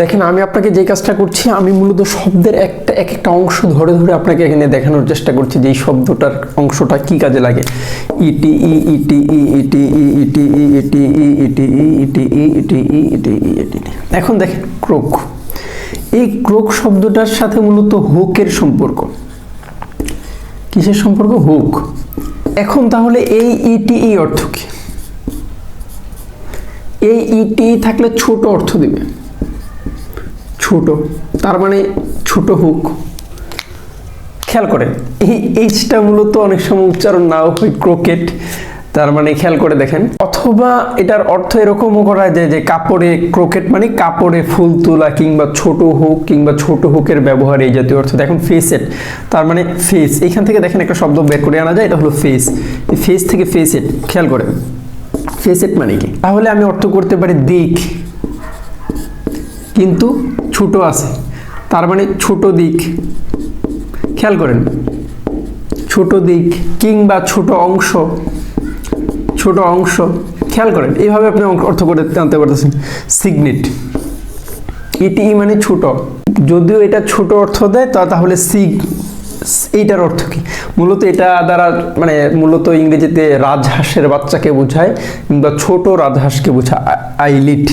দেখেন আমি আপনাকে যে কাজটা করছি, আমি মূলত শব্দের একটা অংশ ধরে ধরে আপনাকে এখানে দেখানোর চেষ্টা করছি যে এই শব্দটার অংশটা কি কাজে লাগে। ইটি ই ইটি ই ইটি ই ইটি ই ইটি ই ইটি ই ইটি ই ইটি ই ইটি ই ইটি। এখন দেখেন ক্রোক, এই ক্রোক শব্দটার সাথে মূলত হুকের সম্পর্ক। কিসের সম্পর্ক? হুক। এখন তাহলে এই ইটি ই অর্থ কি? এই ইটি থাকলে ছোট অর্থ দিবে, ছোট, তার মানে ছোট হুক। খেয়াল করেন এই এইচটা মূলত অনেক সময় উচ্চারণ নাও হয় ক্রোকেট, তার মানে খেয়াল করে দেখেন। অথবা এটার অর্থ এরকমও করা যায় যে কাপড়ে, ক্রোকেট মানে কাপড়ে ফুল তোলা কিংবা ছোট হুক কিংবা ছোট হুকের ব্যবহার, এই জাতীয় অর্থ। দেখুন ফেসেট, তার মানে ফেস, এখান থেকে দেখেন একটা শব্দ বের করে আনা যায়, এটা হলো ফেস। ফেস থেকে ফেসেট, খেয়াল করেন ফেসেট মানে কি। তাহলে আমি অর্থ করতে পারি দিক, কিন্তু ছোট আছে, তার মানে ছোট দিক। খেয়াল করেন ছোট দিক কিংবা ছোট অংশ, ছোট অংশ। খেয়াল করেন এইভাবে আপনি অর্থ করে জানতে পারতেছেন। সিগনেট, ইটি মানে ছোট, যদিও এটা ছোট অর্থ দেয় তাহলে এইটার অর্থ কি? মূলত এটা দ্বারা মানে মূলত ইংরেজিতে রাজহাঁসের বাচ্চাকে বোঝায় কিংবা ছোট রাজহাঁসকে বোঝায়। আইলিট,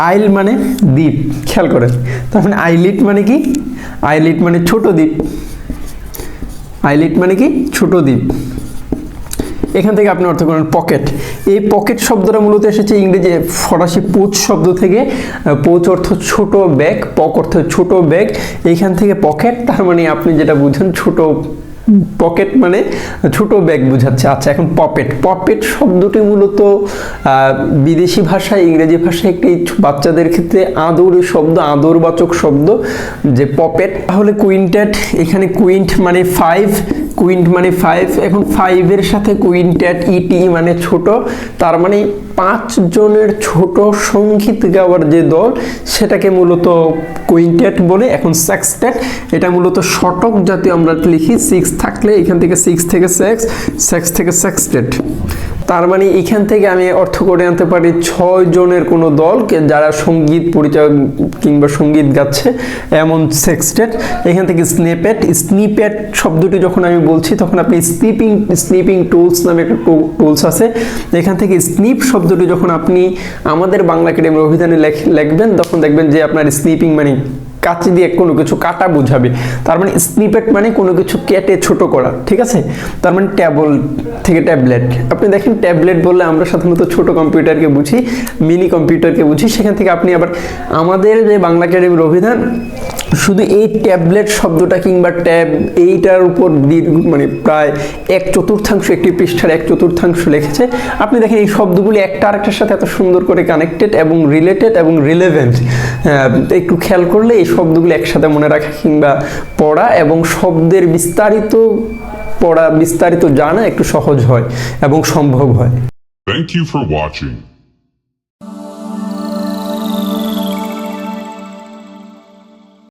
আইল মানে দ্বীপ, খেয়াল করেন। তার মানে আইলিট মানে কি? আইলিট মানে ছোট দ্বীপ, আইলিট মানে কি? ছোট দ্বীপ। এখান থেকে আপনি অর্থ করেন পকেট। এই পকেট শব্দটা মূলত এসেছে ইংরেজি ফরাসি পোচ শব্দ থেকে। পোচ অর্থ ছোট ব্যাগ, পক অর্থ ছোট ব্যাগ, এইখান থেকে পকেট, তার মানে আপনি যেটা বুঝেন ছোট পকেট মানে ছোট ব্যাগ বোঝাচ্ছে। আচ্ছা, এখন পপেট, পপেট শব্দটি মূলত বিদেশি ভাষায়, ইংরেজি ভাষায় একটি বাচ্চাদের ক্ষেত্রে আদরের শব্দ, আদরবাচক শব্দ যে পপেট। তাহলে কুইন্টেট, এখানে কুইন্ট মানে 5, কুইন্ট মানে 5, এখন 5-এর সাথে কুইন্টেট, ইটি মানে ছোট, তার মানে 5 জনের ছোট সঙ্গীত গাওয়ার যে দল সেটাকে মূলত কুইন্টেট বলে। এখন সেক্সটেট, এটা মূলত শতক জাতীয় আমরা লিখি, 6 থাকলে এখান থেকে 6 থেকে সেক্স, সেক্স থেকে সেক্সটেট, তার মানে এখান থেকে আমি অর্থ করে আনতে পারি 6 জনের কোনো দলকে যারা সঙ্গীত পরিচয় কিংবা সঙ্গীত গাচ্ছে, এমন সেক্সটেট। এখান থেকে স্নেপেট, স্নিপেট শব্দটি যখন আমি বলছি তখন আপনি স্নিপিং টুলস নামে একটা টুলস আছে, এখান থেকে স্নিপ শব্দটি যখন আপনি আমাদের বাংলা একাডেমির অভিধানে লিখবেন তখন দেখবেন যে আপনার স্নিপিং মানে কাঁচি দিয়ে কোনো কিছু কাটা বোঝাবে, তার মানে স্নিপেট মানে কোনো কিছু কেটে ছোট করা, ঠিক আছে। তার মানে ট্যাবল থেকে ট্যাবলেট, আপনি দেখেন ট্যাবলেট বললে আমরা সাধারণত ছোট কম্পিউটারকে বুঝি, মিনি কম্পিউটারকে বুঝি, সেখান থেকে আপনি আবার আমাদের যে বাংলা একাডেমির অভিধান শুধু এই ট্যাবলেট শব্দটা কিংবা ট্যাব এইটার উপর মানে প্রায় 1/4 একটি পৃষ্ঠার 1/4 লিখেছে। আপনি দেখেন এই শব্দগুলি একটা আরেকটার সাথে এত সুন্দর করে কানেক্টেড এবং রিলেটেড এবং রিলেভেন্ট। একটু খেয়াল করলে এই শব্দগুলি একসাথে মনে রাখা কিংবা পড়া এবং শব্দের বিস্তারিত পড়া, বিস্তারিত জানা একটু সহজ হয় এবং সম্ভব হয়। Thank you for watching.